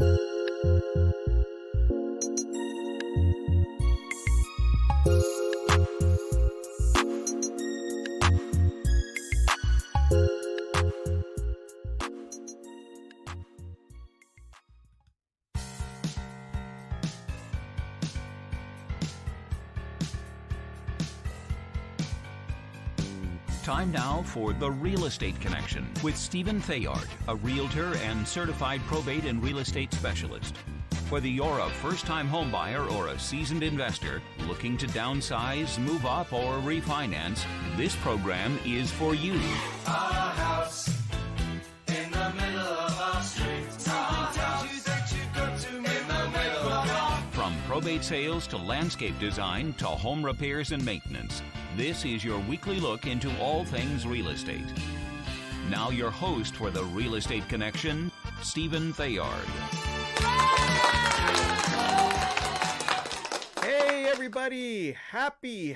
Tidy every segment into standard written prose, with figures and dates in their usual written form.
Time now for The Real Estate Connection with Stephen Theard, a realtor and certified probate and real estate specialist. Whether you're a first-time homebuyer or a seasoned investor looking to downsize, move up, or refinance, this program is for you. A house in the middle of our street. From probate sales to landscape design to home repairs and maintenance, this is your weekly look into all things real estate. Now your host for The Real Estate Connection, Stephen Theard. Hey everybody, happy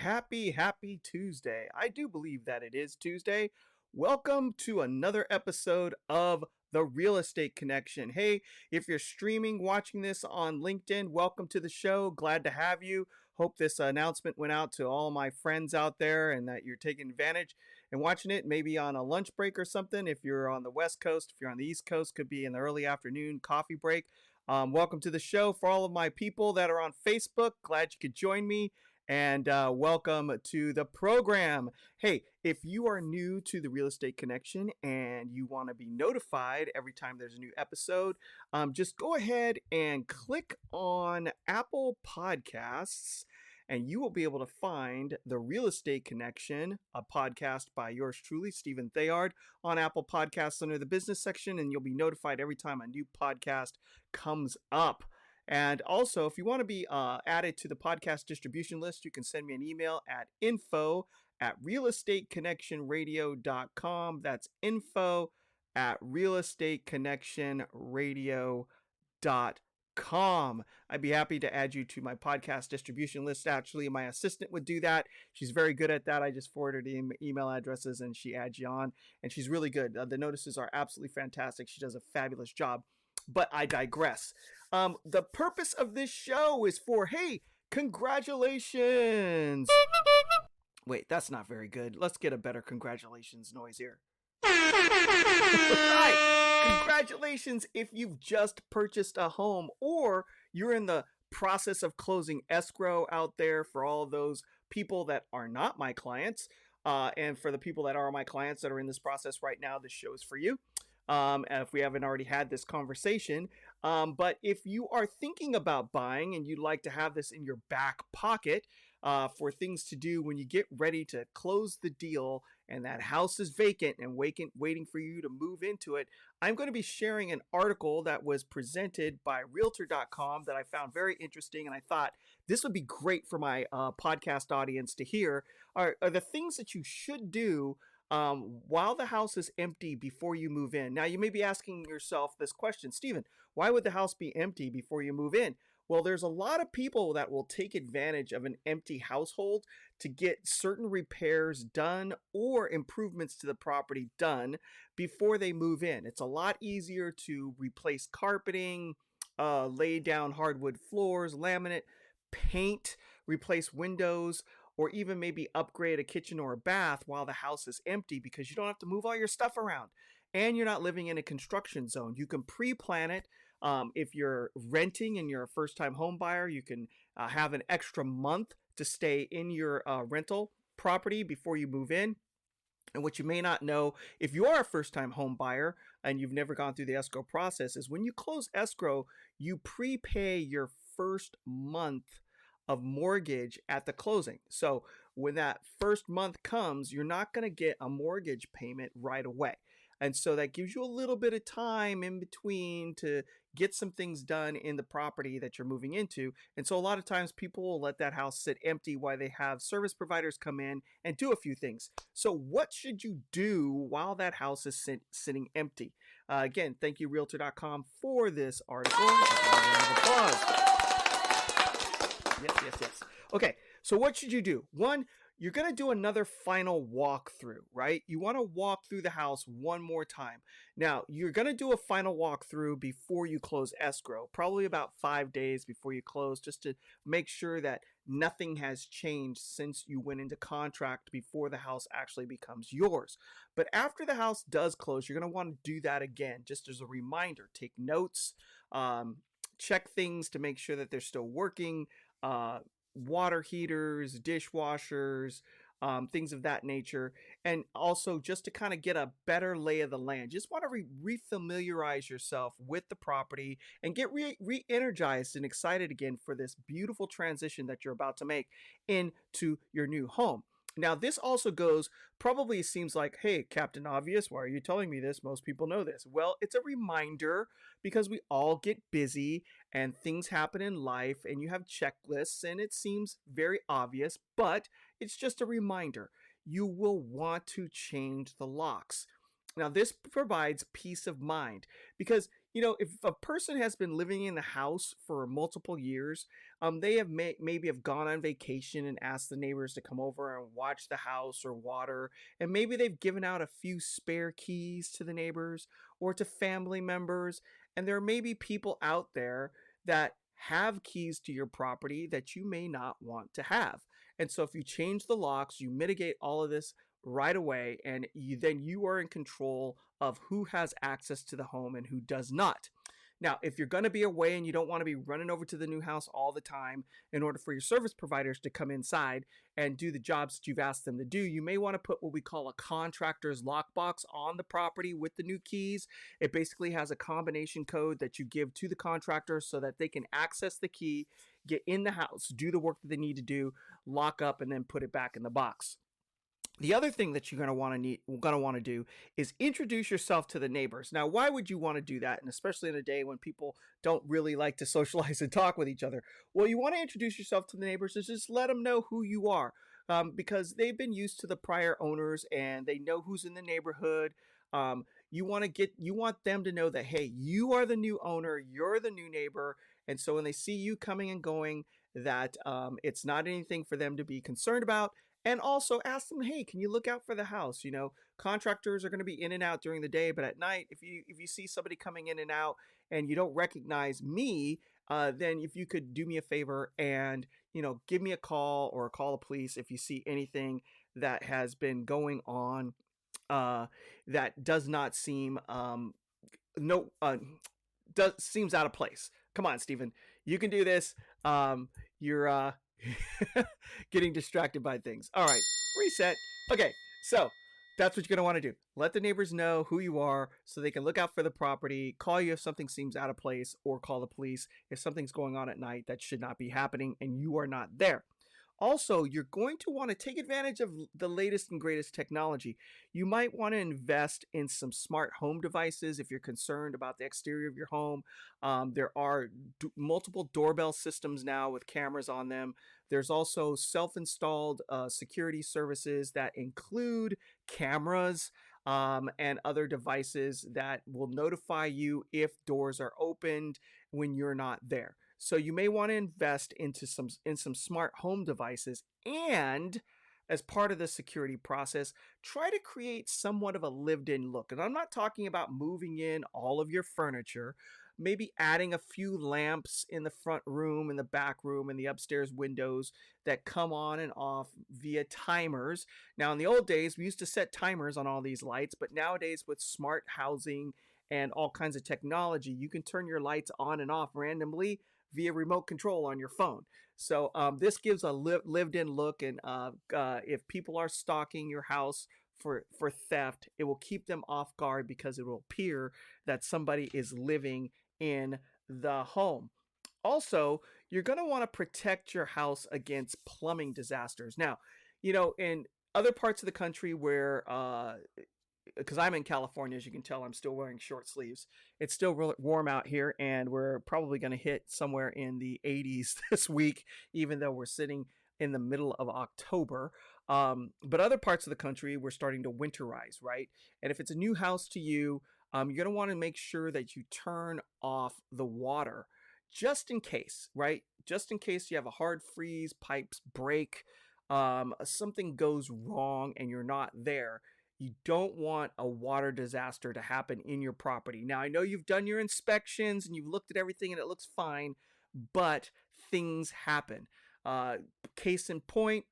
Tuesday. I do believe that it is Tuesday. Welcome to another episode of The Real Estate Connection. Hey, if you're streaming, watching this on LinkedIn, welcome to the show. Glad to have you. Hope this announcement went out to all my friends out there and that you're taking advantage and watching it maybe on a lunch break or something. If you're on the West Coast, if you're on the East Coast, could be in the early afternoon coffee break. Welcome to the show. For all of my people that are on Facebook, glad you could join me. And welcome to the program. Hey, if you are new to the Real Estate Connection and you want to be notified every time there's a new episode, just go ahead and click on Apple Podcasts and you will be able to find the Real Estate Connection, a podcast by yours truly, Stephen Theard, on Apple Podcasts under the business section, and you'll be notified every time a new podcast comes up. And also, if you want to be added to the podcast distribution list, you can send me an email at info@realestateconnectionradio.com. That's info@realestateconnectionradio.com. I'd be happy to add you to my podcast distribution list. Actually, my assistant would do that. She's very good at that. I just forwarded her email addresses and she adds you on. And she's really good. The notices are absolutely fantastic. She does a fabulous job. But I digress. The purpose of this show is for, hey, congratulations. Wait, that's not very good. Let's get a better congratulations noise here. Right. Congratulations if you've just purchased a home or you're in the process of closing escrow out there. For all of those people that are not my clients, and for the people that are my clients that are in this process right now, this show is for you. If we haven't already had this conversation. But if you are thinking about buying and you'd like to have this in your back pocket for things to do when you get ready to close the deal and that house is vacant and waiting for you to move into it, I'm going to be sharing an article that was presented by Realtor.com that I found very interesting, and I thought this would be great for my podcast audience to hear are the things that you should do while the house is empty before you move in. Now, you may be asking yourself this question, Stephen, why would the house be empty before you move in? Well, there's a lot of people that will take advantage of an empty household to get certain repairs done or improvements to the property done before they move in. It's a lot easier to replace carpeting, lay down hardwood floors, laminate, paint, replace windows, or even maybe upgrade a kitchen or a bath while the house is empty because you don't have to move all your stuff around and you're not living in a construction zone. You can pre-plan it. If you're renting and you're a first-time home buyer, you can have an extra month to stay in your rental property before you move in. And what you may not know, if you are a first-time home buyer and you've never gone through the escrow process, is when you close escrow, you prepay your first month of mortgage at the closing. So when that first month comes, you're not going to get a mortgage payment right away. And so that gives you a little bit of time in between to get some things done in the property that you're moving into. And so a lot of times people will let that house sit empty while they have service providers come in and do a few things. So what should you do while that house is sitting empty? Again, thank you Realtor.com for this article. Yes. Okay, so what should you do? One, you're going to do another final walkthrough, right? You want to walk through the house one more time. Now, you're going to do a final walkthrough before you close escrow, probably about 5 days before you close, just to make sure that nothing has changed since you went into contract before the house actually becomes yours. But after the house does close, you're going to want to do that again, just as a reminder. Take notes, check things to make sure that they're still working. Water heaters, dishwashers, things of that nature. And also just to kind of get a better lay of the land, just want to refamiliarize yourself with the property and get re-energized and excited again for this beautiful transition that you're about to make into your new home. Now, this also goes, probably seems like, hey, Captain Obvious, why are you telling me this? Most people know this. Well, it's a reminder because we all get busy and things happen in life and you have checklists and it seems very obvious, but it's just a reminder. You will want to change the locks. Now, this provides peace of mind because, if a person has been living in the house for multiple years, they have maybe have gone on vacation and asked the neighbors to come over and watch the house or water, and maybe they've given out a few spare keys to the neighbors or to family members, and there may be people out there that have keys to your property that you may not want to have. And so if you change the locks, you mitigate all of this right away, and then you are in control of who has access to the home and who does not. Now, if you're going to be away and you don't want to be running over to the new house all the time in order for your service providers to come inside and do the jobs that you've asked them to do, you may want to put what we call a contractor's lockbox on the property with the new keys. It basically has a combination code that you give to the contractor so that they can access the key, get in the house, do the work that they need to do, lock up, and then put it back in the box. The other thing that you're going to want to do is introduce yourself to the neighbors. Now, why would you want to do that? And especially in a day when people don't really like to socialize and talk with each other. Well, you want to introduce yourself to the neighbors and just let them know who you are, because they've been used to the prior owners and they know who's in the neighborhood. You want them to know that, hey, you are the new owner, you're the new neighbor. And so when they see you coming and going, that it's not anything for them to be concerned about. And also ask them, hey, can you look out for the house? Contractors are going to be in and out during the day, but at night, if you see somebody coming in and out and you don't recognize me, then if you could do me a favor and, give me a call or call the police if you see anything that has been going on that does not seem seems out of place. Come on, Stephen, you can do this. You're getting distracted by things. All right, reset. Okay, so that's what you're going to want to do. Let the neighbors know who you are so they can look out for the property, call you if something seems out of place, or call the police if something's going on at night that should not be happening and you are not there. Also, you're going to want to take advantage of the latest and greatest technology. You might want to invest in some smart home devices if you're concerned about the exterior of your home. There are multiple doorbell systems now with cameras on them. There's also self-installed security services that include cameras and other devices that will notify you if doors are opened when you're not there. So you may want to invest into some smart home devices, and as part of the security process, try to create somewhat of a lived-in look. And I'm not talking about moving in all of your furniture, maybe adding a few lamps in the front room, in the back room, and the upstairs windows that come on and off via timers. Now, in the old days, we used to set timers on all these lights, but nowadays with smart housing and all kinds of technology, you can turn your lights on and off randomly via remote control on your phone. So this gives a lived-in look, and if people are stalking your house for theft, it will keep them off guard because it will appear that somebody is living in the home. Also, you're going to want to protect your house against plumbing disasters. Now, in other parts of the country where because I'm in California, as you can tell, I'm still wearing short sleeves. It's still really warm out here, and we're probably going to hit somewhere in the 80s this week, even though we're sitting in the middle of October. But other parts of the country, we're starting to winterize, right? And if it's a new house to you, you're going to want to make sure that you turn off the water just in case, right? Just in case you have a hard freeze, pipes break, something goes wrong and you're not there, you don't want a water disaster to happen in your property. Now, I know you've done your inspections and you've looked at everything and it looks fine, but things happen. Uh, Case in point,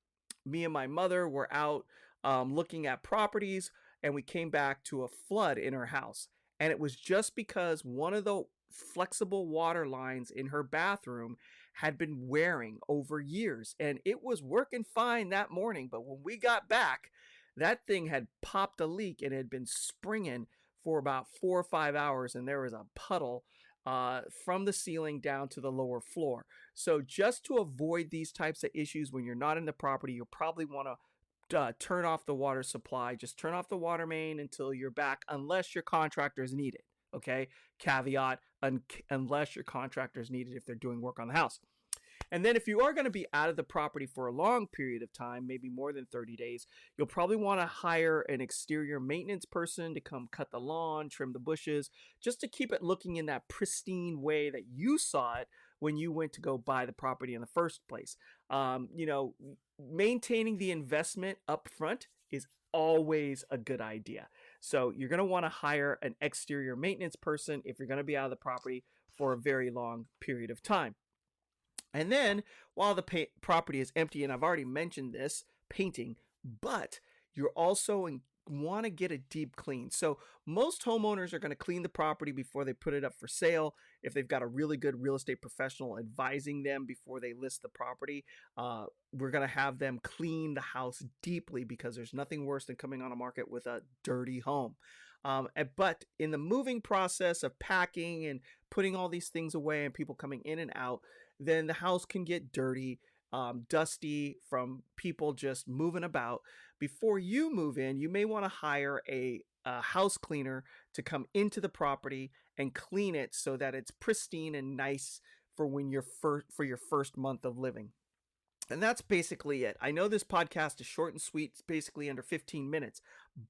me and my mother were out looking at properties, and we came back to a flood in her house. And it was just because one of the flexible water lines in her bathroom had been wearing over years. And it was working fine that morning. But when we got back, that thing had popped a leak and had been springing for about 4 or 5 hours. And there was a puddle from the ceiling down to the lower floor. So just to avoid these types of issues when you're not in the property, you'll probably want to turn off the water supply. Just turn off the water main until you're back, unless your contractors need it. Okay, caveat, unless your contractors need it if they're doing work on the house. And then if you are going to be out of the property for a long period of time, maybe more than 30 days, you'll probably want to hire an exterior maintenance person to come cut the lawn, trim the bushes, just to keep it looking in that pristine way that you saw it when you went to go buy the property in the first place. Maintaining the investment up front is always a good idea. So you're going to want to hire an exterior maintenance person if you're going to be out of the property for a very long period of time. And then while the property is empty, and I've already mentioned this, painting, but you're also want to get a deep clean. So most homeowners are going to clean the property before they put it up for sale. If they've got a really good real estate professional advising them before they list the property, we're going to have them clean the house deeply, because there's nothing worse than coming on a market with a dirty home. But in the moving process of packing and putting all these things away and people coming in and out, then the house can get dirty, dusty from people just moving about. Before you move in, you may want to hire a house cleaner to come into the property and clean it so that it's pristine and nice for when you're for your first month of living. And that's basically it. I know this podcast is short and sweet. It's basically under 15 minutes,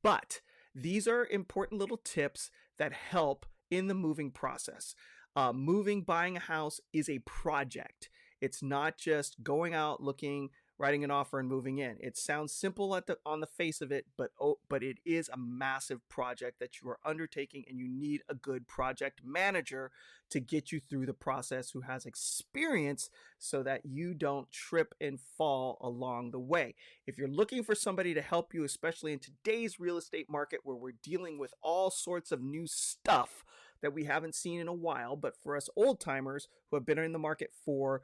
but these are important little tips that help in the moving process. Buying a house is a project. It's not just going out, looking, writing an offer, and moving in. It sounds simple on the face of it, but it is a massive project that you are undertaking, and you need a good project manager to get you through the process who has experience so that you don't trip and fall along the way. If you're looking for somebody to help you, especially in today's real estate market where we're dealing with all sorts of new stuff that we haven't seen in a while, but for us old timers who have been in the market for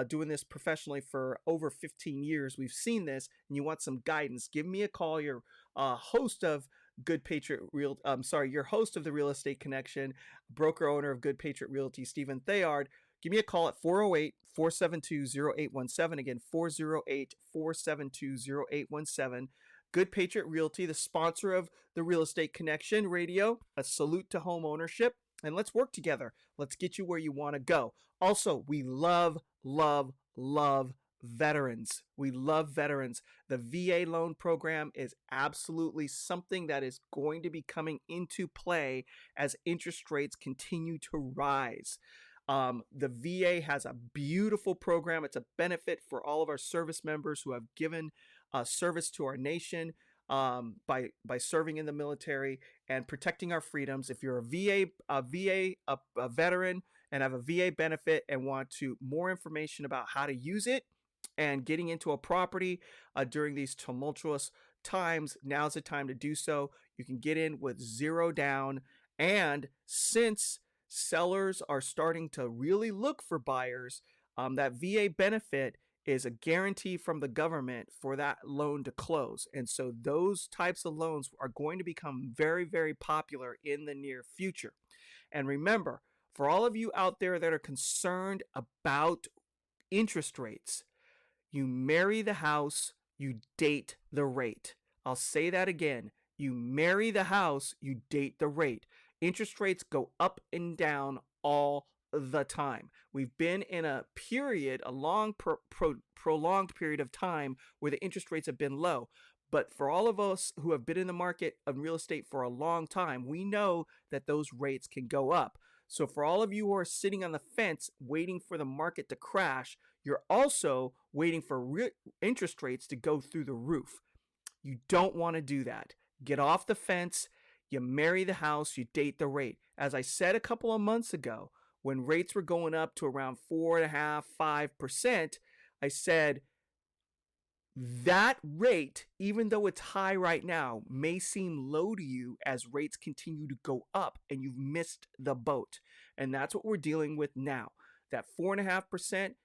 doing this professionally for over 15 years, we've seen this, and you want some guidance, give me a call. Your host of Good Patriot your host of the Real Estate Connection, broker owner of Good Patriot Realty, Stephen Theard. Give me a call at 408-472-0817. Again, 408-472-0817. Good Patriot Realty, the sponsor of the Real Estate Connection Radio. A salute to home ownership. And let's work together. Let's get you where you want to go. Also, we love veterans. We love veterans. The VA loan program is absolutely something that is going to be coming into play as interest rates continue to rise. The VA has a beautiful program. It's a benefit for all of our service members who have given service to our nation by serving in the military and protecting our freedoms. If you're a veteran and have a VA benefit and want more information about how to use it and getting into a property during these tumultuous times, now's the time to do so. You can get in with zero down, and since sellers are starting to really look for buyers, that VA benefit is a guarantee from the government for that loan to close. And so those types of loans are going to become very, very popular in the near future. And remember, for all of you out there that are concerned about interest rates, you marry the house, you date the rate. I'll say that again. You marry the house, you date the rate. Interest rates go up and down all the time. We've been in a period, a long prolonged period of time where the interest rates have been low. But for all of us who have been in the market of real estate for a long time, we know that those rates can go up. So for all of you who are sitting on the fence waiting for the market to crash, you're also waiting for interest rates to go through the roof. You don't want to do that. Get off the fence. You marry the house. You date the rate. As I said a couple of months ago, when rates were going up to around 4.5%, 5%, I said that rate, even though it's high right now, may seem low to you as rates continue to go up and you've missed the boat. And that's what we're dealing with now. That 4.5%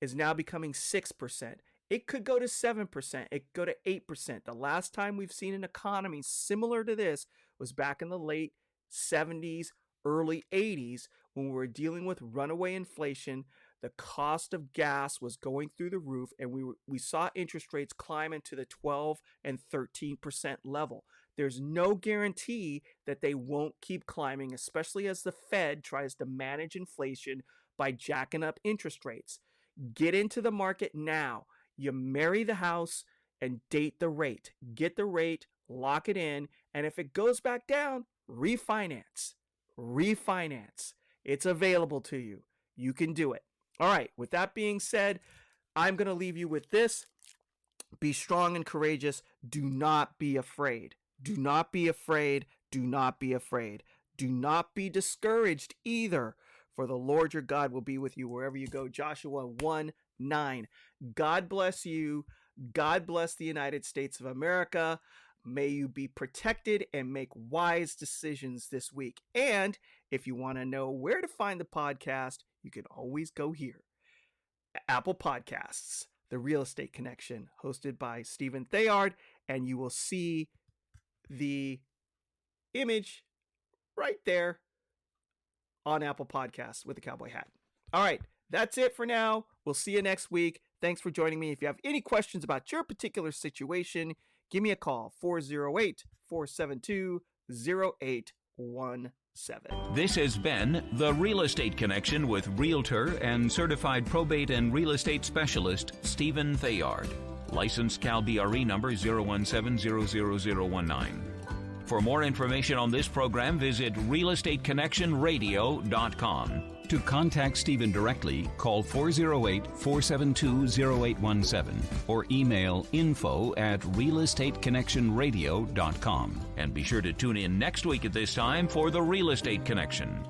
is now becoming 6%. It could go to 7%. It could go to 8%. The last time we've seen an economy similar to this was back in the late 70s, early 80s, when we were dealing with runaway inflation. The cost of gas was going through the roof, and we saw interest rates climb into the 12 and 13% level. There's no guarantee that they won't keep climbing, especially as the Fed tries to manage inflation by jacking up interest rates. Get into the market now. You marry the house and date the rate. Get the rate, lock it in, and if it goes back down, refinance. Refinance. It's available to you. You can do it. All right, with that being said, I'm going to leave you with this. Be strong and courageous. Do not be afraid. Do not be afraid. Do not be afraid. Do not be discouraged either, for the Lord your God will be with you wherever you go. Joshua 1:9. God bless you. God bless the United States of America. May you be protected and make wise decisions this week. And if you want to know where to find the podcast, you can always go here. Apple Podcasts, The Real Estate Connection, hosted by Stephen Theard, and you will see the image right there on Apple Podcasts with the cowboy hat. All right, that's it for now. We'll see you next week. Thanks for joining me. If you have any questions about your particular situation, give me a call, 408-472-0817. This has been The Real Estate Connection with Realtor and Certified Probate and Real Estate Specialist Stephen Theard. Licensed Cal BRE number 0170019. For more information on this program, visit realestateconnectionradio.com. To contact Stephen directly, call 408-472-0817 or email info@realestateconnectionradio.com. And be sure to tune in next week at this time for The Real Estate Connection.